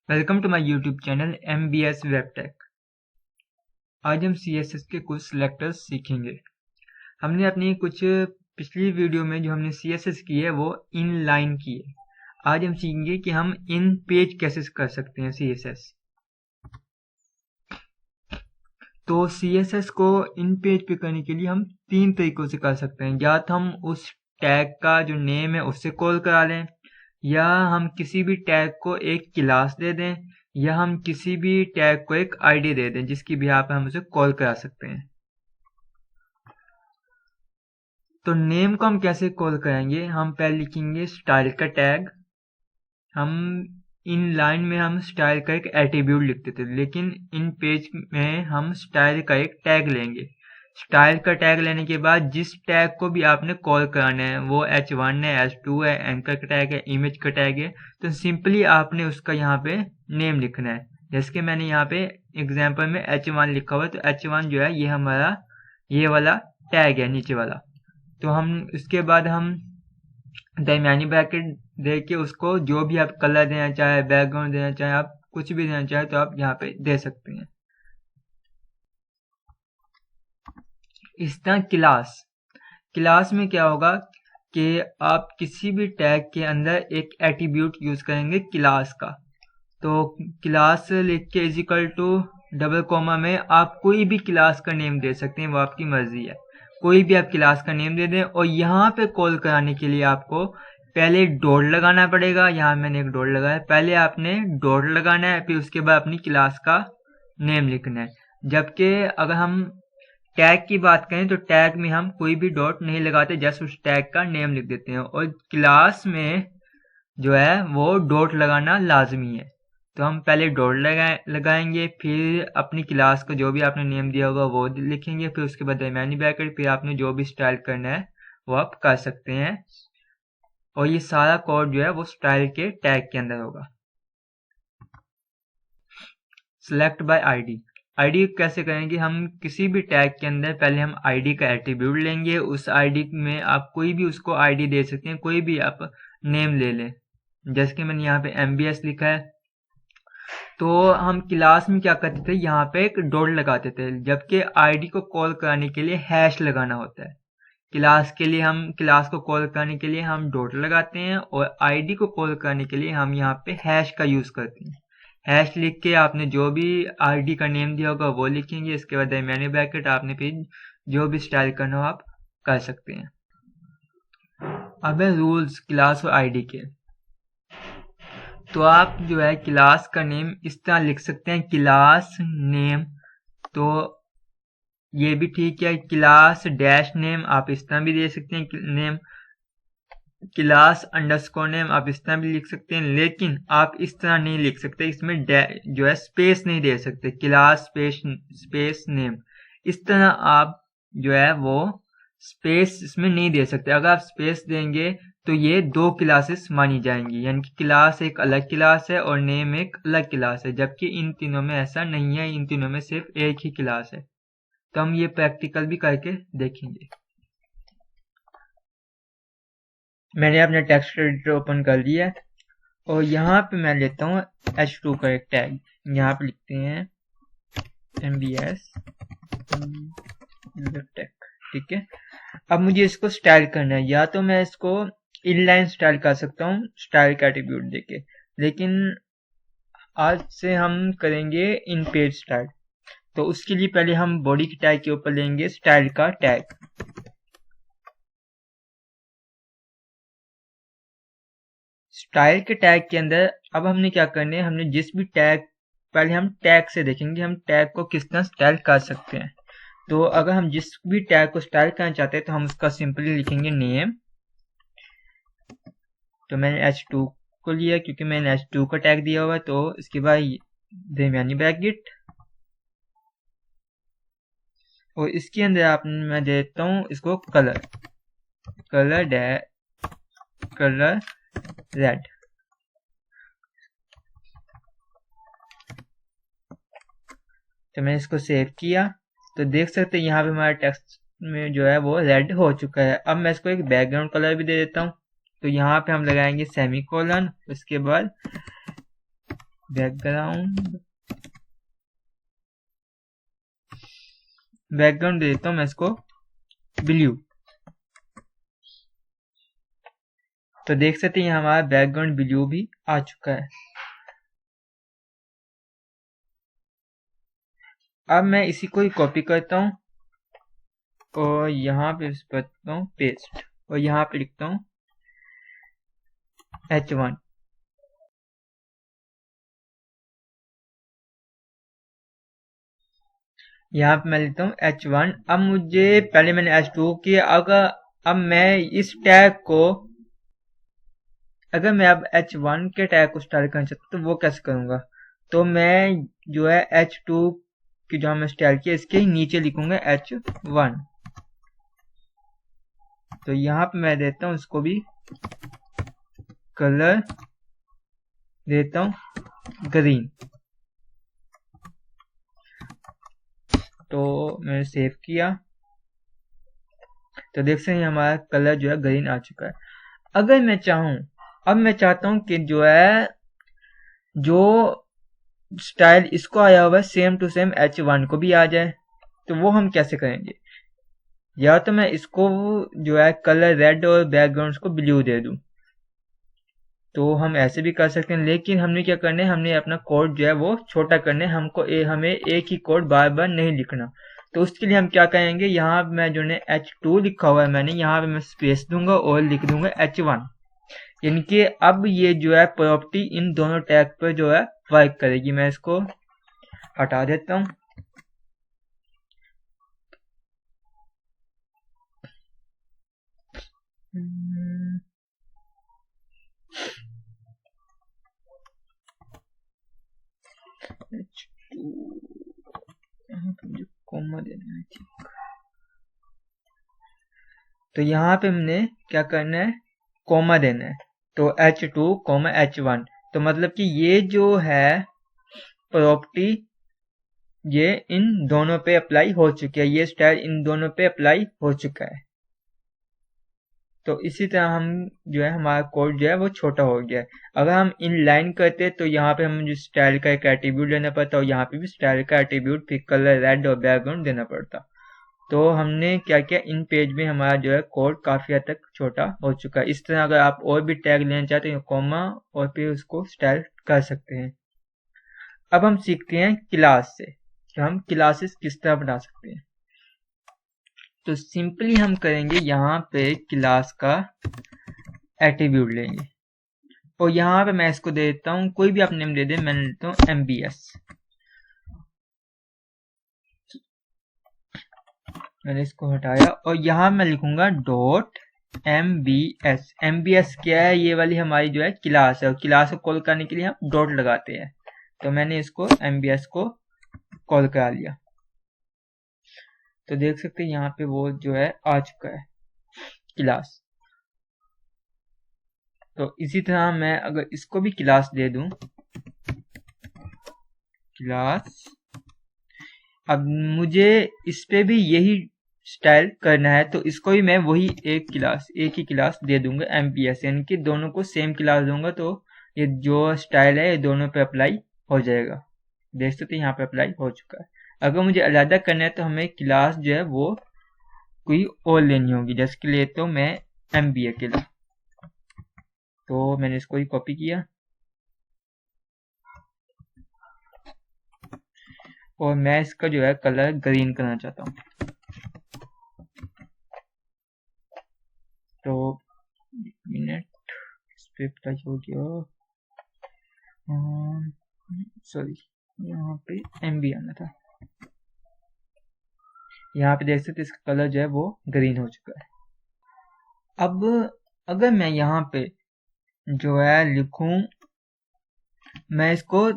Welcome to my YouTube channel MBS web tech. आज हम CSS के कुछ सिलेक्टर्स सीखेंगे। हमने अपनी कुछ पिछली वीडियो में जो हमने CSS की है वो इनलाइन की है। आज हम सीखेंगे कि हम इन पेज कैसे कर सकते हैं CSS। तो CSS को इन पेज पे करने के लिए हम तीन तरीकों से कर सकते हैं। या तो हम उस टैग का जो नेम है उससे कॉल करा लें, या हम किसी भी टैग को एक क्लास दे दें, या हम किसी भी टैग को एक आईडी दे दें जिसकी भी पे हम उसे कॉल करा सकते हैं। तो नेम को हम कैसे कॉल करेंगे? हम पहले लिखेंगे स्टाइल का टैग। हम इन लाइन में हम स्टाइल का एक एट्रीब्यूट लिखते थे, लेकिन इन पेज में हम स्टाइल का एक टैग लेंगे। स्टाइल का टैग लेने के बाद जिस टैग को भी आपने कॉल कराना है, वो H1 है, H2 है, एंकर का टैग है, इमेज का टैग है, तो सिंपली आपने उसका यहाँ पे नेम लिखना है। जैसे कि मैंने यहाँ पे एग्जाम्पल में H1 लिखा हुआ है, तो H1 जो है ये हमारा ये वाला टैग है नीचे वाला। तो हम उसके बाद हम दरमियानी ब्रैकेट दे के उसको जो भी आप कलर देना चाहे, बैकग्राउंड देना चाहे, आप कुछ भी देना चाहे तो आप यहाँ पे दे सकते हैं। इस तरह क्लास में क्या होगा कि आप किसी भी टैग के अंदर एक एट्रीब्यूट यूज करेंगे क्लास का। तो क्लास लिख के is equal to double comma में आप कोई भी क्लास का नेम दे सकते हैं, वो आपकी मर्जी है। कोई भी आप क्लास का नेम दे दें, और यहाँ पे कॉल कराने के लिए आपको पहले डॉट लगाना पड़ेगा। यहाँ मैंने एक डॉट लगाया, पहले आपने डॉट लगाना है, फिर उसके बाद अपनी क्लास का नेम लिखना है। जबकि अगर हम टैग की बात करें तो टैग में हम कोई भी डॉट नहीं लगाते, जस्ट उस टैग का नेम लिख देते हैं। और क्लास में जो है वो डॉट लगाना लाजमी है। तो हम पहले डॉट लगाएंगे, फिर अपनी क्लास का जो भी आपने नेम दिया होगा वो लिखेंगे, फिर उसके बाद दरमियानी ब्रैकेट, फिर आपने जो भी स्टाइल करना है वो आप कर सकते हैं। और ये सारा कोड जो है वो स्टाइल के टैग के अंदर होगा। सिलेक्ट बाय आईडी कैसे करेंगे? हम किसी भी टैग के अंदर पहले हम आईडी का एट्रीब्यूट लेंगे। उस आईडी में आप कोई भी उसको आईडी दे सकते हैं, कोई भी आप नेम ले लें। जैसे कि मैंने यहाँ पे MBS लिखा है। तो हम क्लास में क्या करते थे, यहाँ पे एक डॉट लगाते थे, जबकि आईडी को कॉल कराने के लिए हैश लगाना होता है। क्लास को कॉल करने के लिए हम डॉट लगाते हैं, और आईडी को कॉल करने के लिए हम यहाँ पे हैश का यूज करते हैं। हैश लिख के आपने जो भी आईडी का नेम दिया होगा वो लिखेंगे। इसके बाद दरमियानी ब्रैकेट, आपने फिर जो भी स्टाइल करना हो आप कर सकते हैं। अब है रूल्स क्लास और आईडी के। तो आप जो है क्लास का नेम इस तरह लिख सकते हैं, क्लास नेम। तो ये भी ठीक है। क्लास डैश नेम आप इस तरह भी दे सकते हैं, नेम क्लास अंडरस्कोर नेम आप इस तरह भी लिख सकते हैं, लेकिन आप इस तरह नहीं लिख सकते। इसमें जो है स्पेस नहीं दे सकते, क्लास स्पेस नेम। इस तरह आप जो है वो स्पेस इसमें नहीं दे सकते। अगर आप स्पेस देंगे तो ये दो क्लासेस मानी जाएंगी, यानी कि क्लास एक अलग क्लास है और नेम एक अलग क्लास है, जबकि इन तीनों में ऐसा नहीं है। इन तीनों में सिर्फ एक ही क्लास है। तो हम ये प्रैक्टिकल भी करके देखेंगे। मैंने अपना टेक्स्ट एडिटर ओपन कर लिया है, और यहाँ पे मैं लेता हूँ H2 का एक टैग। यहाँ पे लिखते हैं MBS टेक, ठीक है। अब मुझे इसको स्टाइल करना है, या तो मैं इसको इनलाइन स्टाइल कर सकता हूँ स्टाइल का एट्रीब्यूट देके, लेकिन आज से हम करेंगे इन पेज स्टाइल। तो उसके लिए पहले हम बॉडी के टैग के ऊपर लेंगे स्टाइल का टैग। स्टाइल के टैग के अंदर अब हमने क्या करना है, हमने जिस भी टैग, पहले हम टैग से देखेंगे हम टैग को किस तरह स्टाइल कर सकते हैं। तो अगर हम जिस भी टैग को स्टाइल करना चाहते हैं तो हम उसका सिंपली लिखेंगे नेम। तो मैंने H2 को लिया क्योंकि मैंने H2 का टैग दिया हुआ है। तो इसके बाद दरमियानी ब्रैकेट, और इसके अंदर आप मैं देता हूँ इसको कलर रेड। तो मैंने इसको सेव किया, तो देख सकते हैं यहाँ पे हमारा टेक्स्ट में जो है वो रेड हो चुका है। अब मैं इसको एक बैकग्राउंड कलर भी दे देता हूँ। तो यहाँ पे हम लगाएंगे सेमीकोलन, उसके बाद बैकग्राउंड देता हूँ मैं इसको ब्लू। तो देख सकते हैं हमारा बैकग्राउंड ब्लू भी आ चुका है। अब मैं इसी को ही कॉपी करता हूँ और यहाँ पे करता हूँ पेस्ट और यहाँ पे लिखता हूँ H1। यहाँ पे मैं लिखता हूँ H1। अब मुझे पहले मैंने H2 किया, अब मैं इस टैग को, अगर मैं अब H1 के टैग को स्टाइल करना चाहता हूँ तो वो कैसे करूँगा, तो मैं जो है H2 की जो हमने स्टाइल किया इसके नीचे लिखूंगा H1। तो यहाँ पे मैं देता हूँ इसको भी कलर देता हूँ ग्रीन। तो मैंने सेव किया तो देख सकते हैं हमारा कलर जो है ग्रीन आ चुका है। अगर मैं चाहूँ, अब मैं चाहता हूँ कि जो है जो स्टाइल इसको आया हुआ है सेम टू सेम H1 को भी आ जाए, तो वो हम कैसे करेंगे। या तो मैं इसको जो है कलर रेड और बैकग्राउंड को ब्लू दे दूं, तो हम ऐसे भी कर सकते हैं, लेकिन हमने क्या करना है, हमने अपना कोड जो है वो छोटा करना है, हमें एक ही कोड बार बार नहीं लिखना। तो उसके लिए हम क्या करेंगे, यहाँ मैं जो है H2 लिखा हुआ है मैंने, यहाँ पे मैं स्पेस दूंगा और लिख दूंगा H1। यानी कि अब ये जो है प्रॉपर्टी इन दोनों टैग पर जो है वर्क करेगी। मैं इसको हटा देता हूँ। यहाँ पे मुझे कॉमा देना है, ठीक। तो यहाँ पे हमने क्या करना है, कॉमा देना है। तो H2, H1, तो मतलब कि ये जो है प्रॉपर्टी ये इन दोनों पे अप्लाई हो चुकी है, ये स्टाइल इन दोनों पे अप्लाई हो चुका है। तो इसी तरह हम जो है हमारा कोड जो है वो छोटा हो गया है। अगर हम इन लाइन करते तो यहाँ पे हमें जो स्टाइल का एक एट्रीब्यूट देना पड़ता और यहाँ पे भी स्टाइल का एट्रीब्यूट, फिर कलर रेड और बैकग्राउंड देना पड़ता। तो हमने क्या किया, इन पेज में हमारा जो है कोड काफी हद तक छोटा हो चुका है। इस तरह अगर आप और भी टैग लेना चाहते हैं कॉमा और फिर उसको स्टाइल कर सकते हैं। अब हम सीखते हैं क्लास से कि हम क्लासेस किस तरह बना सकते हैं। तो सिंपली हम करेंगे, यहाँ पे क्लास का एट्रीब्यूट लेंगे और यहाँ पे मैं इसको दे देता हूँ, कोई भी आप नेम दे दें, मैंने देता हूँ MBS। मैंने इसको हटाया और यहाँ मैं लिखूंगा डॉट MBS। MBS क्या है, ये वाली हमारी जो है क्लास है और क्लास को कॉल करने के लिए हम डॉट लगाते हैं। तो मैंने इसको MBS को कॉल करा लिया। तो देख सकते हैं यहाँ पे वो जो है आ चुका है क्लास। तो इसी तरह मैं अगर इसको भी क्लास दे दूं, क्लास, अब मुझे इस पे भी यही स्टाइल करना है तो इसको भी मैं वही एक ही क्लास दे दूंगा MPS, यानी कि दोनों को सेम क्लास दूंगा तो ये जो स्टाइल है ये दोनों पे अप्लाई हो जाएगा। देख सकते हैं यहाँ पे अप्लाई हो चुका है। अगर मुझे अलग करना है तो हमें क्लास जो है वो कोई और लेनी होगी, जिसके लिए तो मैं MBA के लिए, तो मैंने इसको ही कॉपी किया और मैं इसका जो है कलर ग्रीन करना चाहता हूँ। तो मिनट इस पे अप्लाई हो गया, सॉरी यहाँ पे MB आना था। यहाँ पे देख सकते इसका कलर जो है वो ग्रीन हो चुका है। अब अगर मैं यहाँ पे जो है लिखूं, मैं इसको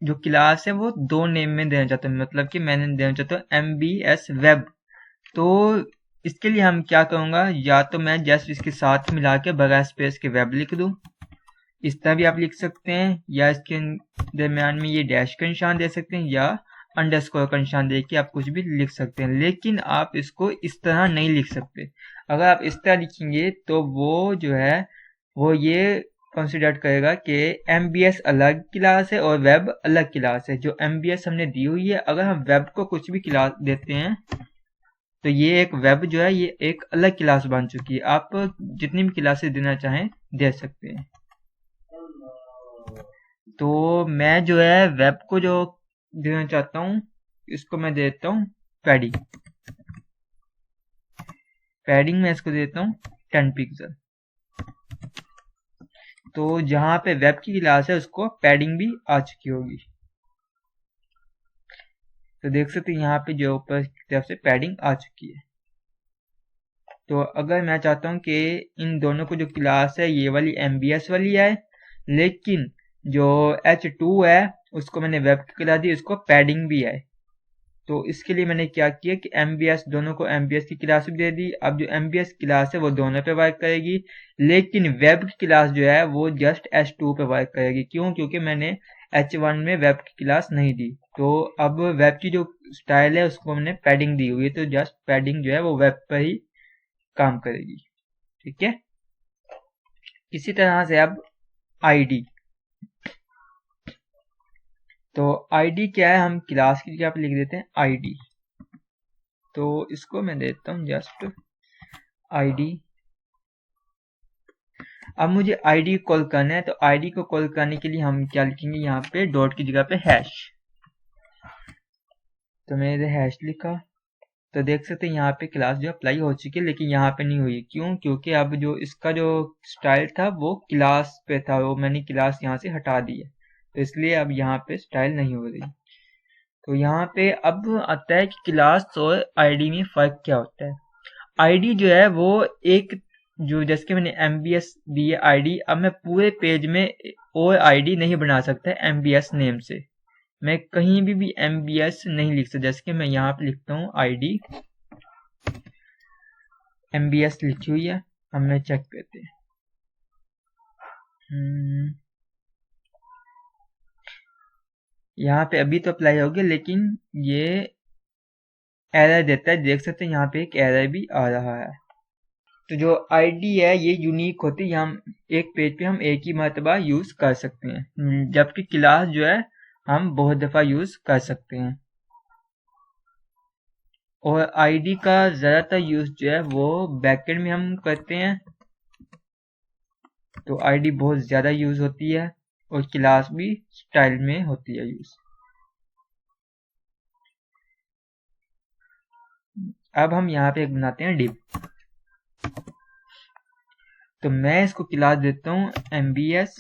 जो क्लास है वो दो नेम में देना चाहता हूँ, मतलब कि मैंने देना चाहता हूँ MBS वेब। तो इसके लिए हम क्या करूँगा, या तो मैं जस्ट इसके साथ मिला के बगैर स्पेस के वेब लिख दूँ, इस तरह भी आप लिख सकते हैं, या इसके दरम्यान में ये डैश का निशान दे सकते हैं या अंडरस्कोर का निशान दे के आप कुछ भी लिख सकते हैं। लेकिन आप इसको इस तरह नहीं लिख सकते। अगर आप इस तरह लिखेंगे तो वो जो है वो ये कंसिडर करेगा कि MBS अलग क्लास है और वेब अलग क्लास है। जो MBS हमने दी हुई है, अगर हम वेब को कुछ भी क्लास देते हैं तो ये एक वेब जो है ये एक अलग क्लास बन चुकी है। आप जितनी भी क्लासेस देना चाहें दे सकते हैं। तो मैं जो है वेब को जो देना चाहता हूँ इसको मैं देता हूँ पैडिंग। पैडिंग में इसको देता हूँ 10 पिक्सल। तो जहां पे वेब की क्लास है उसको पैडिंग भी आ चुकी होगी। तो देख सकते हैं यहाँ पे जो ऊपर की तरफ से पैडिंग आ चुकी है। तो अगर मैं चाहता हूँ कि इन दोनों को जो क्लास है ये वाली MBS वाली है, लेकिन जो H2 है उसको मैंने वेब की क्लास दी, उसको पैडिंग भी है। तो इसके लिए मैंने क्या किया कि MBS दोनों को MBS की क्लास भी दे दी। अब जो MBS क्लास है वो दोनों पे वर्क करेगी, लेकिन वेब की क्लास जो है वो जस्ट H2 पे वर्क करेगी। क्यों? क्योंकि मैंने H1 में वेब की क्लास नहीं दी। तो अब वेब की जो स्टाइल है उसको मैंने पैडिंग दी हुई है, तो जस्ट पैडिंग जो है वो वेब पर ही काम करेगी। ठीक है। इसी तरह से अब ID। तो ID क्या है, हम क्लास की जगह पे लिख देते हैं ID। तो इसको मैं देता हूँ जस्ट ID। अब मुझे ID कॉल करना है, तो ID को कॉल करने के लिए हम क्या लिखेंगे, यहाँ पे डॉट की जगह पे हैश। तो मैंने हैश लिखा। तो देख सकते हैं यहाँ पे क्लास जो अप्लाई हो चुकी है, लेकिन यहाँ पे नहीं हुई। क्यों? क्योंकि अब जो इसका जो स्टाइल था वो क्लास पे था, वो मैंने क्लास यहाँ से हटा दी है, तो इसलिए अब यहाँ पे स्टाइल नहीं हो रही। तो यहाँ पे अब आता है कि क्लास और ID में फर्क क्या होता है। ID जो है वो एक जो जैसे कि मैंने MBS दी है ID, अब मैं पूरे पेज में और ID नहीं बना सकता MBS नेम से। मैं कहीं भी MBS नहीं लिख सकता। जैसे कि मैं यहाँ पे लिखता हूँ ID MBS लिखी हुई है। अब मैं चेक करते हैं। यहाँ पे अभी तो अप्लाई हो गया, लेकिन ये एरर देता है। देख सकते हैं यहाँ पे एक एरर भी आ रहा है। तो जो ID है ये यूनिक होती है, हम एक पेज पे हम एक ही मरतबा यूज कर सकते हैं, जबकि क्लास जो है हम बहुत दफा यूज कर सकते हैं। और ID का ज्यादातर यूज जो है वो बैकएंड में हम करते हैं, तो ID बहुत ज्यादा यूज होती है और क्लास भी स्टाइल में होती है यूज। अब हम यहाँ पे एक बनाते हैं div। तो मैं इसको क्लास देता हूँ MBS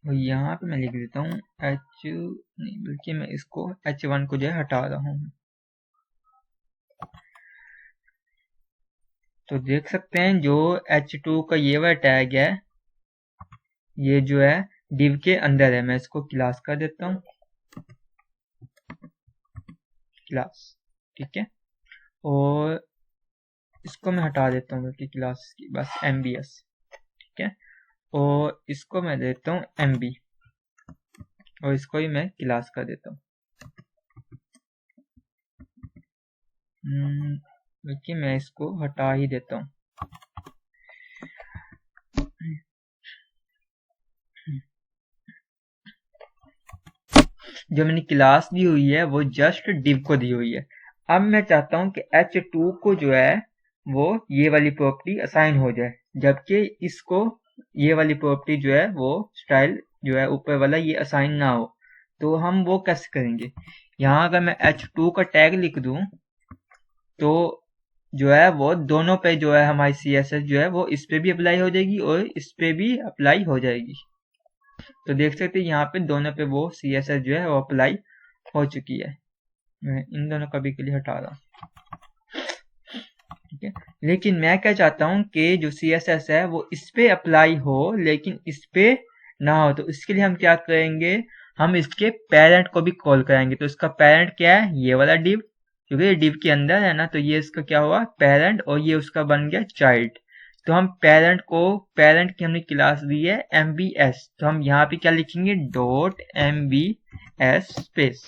और यहाँ पे मैं लिख देता हूँ H नहीं, बल्कि मैं इसको H1 को जो है हटा रहा हूँ। तो देख सकते हैं जो H2 का ये वाला टैग है ये जो है div के अंदर है। मैं इसको क्लास कर देता हूँ क्लास। ठीक है। और इसको मैं हटा देता हूँ बल्कि क्लास की, बस MBS। ठीक है। और इसको मैं देता हूँ MB और इसको ही मैं क्लास कर देता हूँ। बल्कि मैं इसको हटा ही देता हूँ। जो मैंने क्लास दी हुई है वो जस्ट div को दी हुई है। अब मैं चाहता हूँ कि H2 को जो है वो ये वाली प्रॉपर्टी असाइन हो जाए, जबकि इसको ये वाली प्रॉपर्टी जो है वो स्टाइल जो है ऊपर वाला ये असाइन ना हो। तो हम वो कैसे करेंगे, यहाँ अगर मैं H2 का टैग लिख दूं तो जो है वो दोनों पे जो है हमारी CSS जो है वो इस पे भी अप्लाई हो जाएगी और इस पे भी अप्लाई हो जाएगी। तो देख सकते हैं यहाँ पे दोनों पे वो CSS जो है वो अप्लाई हो चुकी है। मैं इन दोनों का भी के लिए हटा रहा हूँ। ठीक है। लेकिन मैं क्या चाहता हूँ कि जो CSS है वो इस पे अप्लाई हो लेकिन इस पे ना हो। तो इसके लिए हम क्या करेंगे, हम इसके पेरेंट को भी कॉल करेंगे। तो इसका पेरेंट क्या है, ये वाला div, क्योंकि ये div के अंदर है ना, तो ये इसका क्या हुआ पेरेंट और ये उसका बन गया चाइल्ड। तो हम पेरेंट की हमने क्लास दी है MBS, तो हम यहाँ पे क्या लिखेंगे डॉट MBS स्पेस।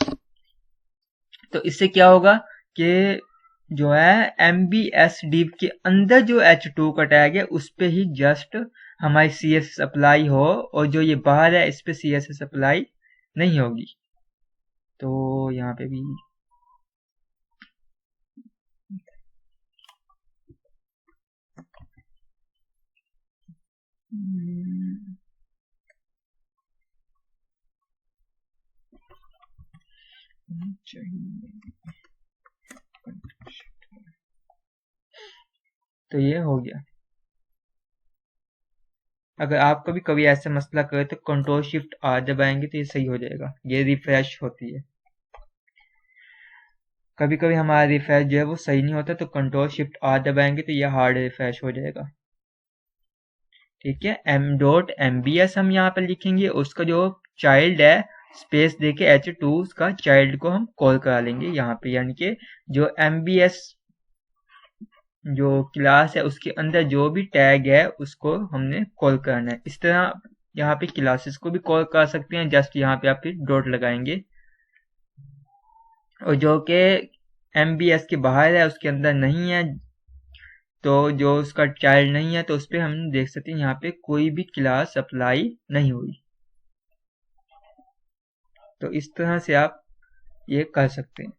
तो इससे क्या होगा कि जो है MBS div के अंदर जो H2 का टैग है उस पे ही जस्ट हमारी CSS अप्लाई हो, और जो ये बाहर है इस पे CSS अप्लाई नहीं होगी। तो यहाँ पे भी तो ये हो गया। अगर आप कभी कभी ऐसा मसला करे तो कंट्रोल शिफ्ट आर दबाएंगे तो ये सही हो जाएगा, ये रिफ्रेश होती है। कभी कभी हमारा रिफ्रेश जो है वो सही नहीं होता, तो कंट्रोल शिफ्ट आर दबाएंगे तो ये हार्ड रिफ्रेश हो जाएगा। ठीक है, m.mbs हम यहाँ पर लिखेंगे, उसका जो चाइल्ड है स्पेस देके h2 उसका चाइल्ड को हम कॉल करा लेंगे यहाँ पे, यानी कि जो mbs जो क्लास है उसके अंदर जो भी टैग है उसको हमने कॉल करना है। इस तरह यहाँ पे क्लासेस को भी कॉल कर सकते हैं, जस्ट यहाँ पे आप डॉट लगाएंगे, और जो कि MBS के बाहर है उसके अंदर नहीं है, तो जो उसका चाइल्ड नहीं है तो उस पर हम देख सकते हैं यहाँ पे कोई भी क्लास अप्लाई नहीं हुई। तो इस तरह से आप ये कर सकते हैं।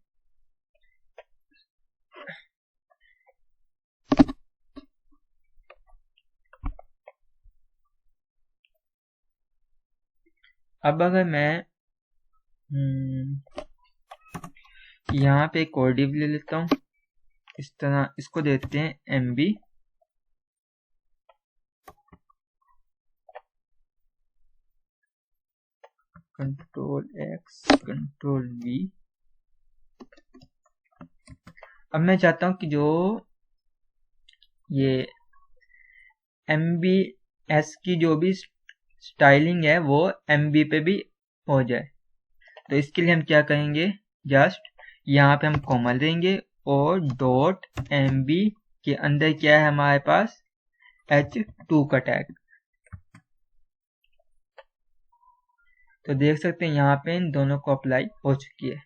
अब अगर मैं यहाँ पे एक और div ले लेता हूँ, इस तरह इसको देते हैं MB control X control V। अब मैं चाहता हूँ कि जो ये MBS की जो भी स्टाइलिंग है वो MB पे भी हो जाए। तो इसके लिए हम क्या कहेंगे, जस्ट यहाँ पे हम कॉमा देंगे और डॉट MB के अंदर क्या है हमारे पास H2 का टैग। तो देख सकते हैं यहाँ पे इन दोनों को अप्लाई हो चुकी है।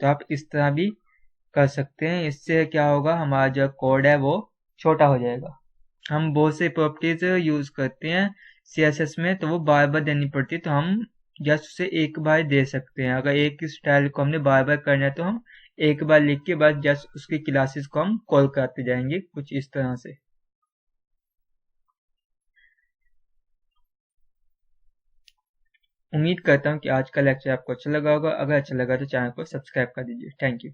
तो आप इस तरह भी कर सकते हैं, इससे क्या होगा हमारा जो कोड है वो छोटा हो जाएगा। हम बहुत से प्रॉपर्टीज यूज करते हैं CSS में, तो वो बार बार देनी पड़ती है, तो हम जस्ट उसे एक बार दे सकते हैं। अगर एक स्टाइल को हमने बार बार करना है तो हम एक बार लिख के बाद जस्ट उसकी क्लासेस को हम कॉल करते जाएंगे, कुछ इस तरह से। उम्मीद करता हूँ कि आज का लेक्चर आपको अच्छा लगा होगा। अगर अच्छा लगा तो चैनल को सब्सक्राइब कर दीजिए। Thank you.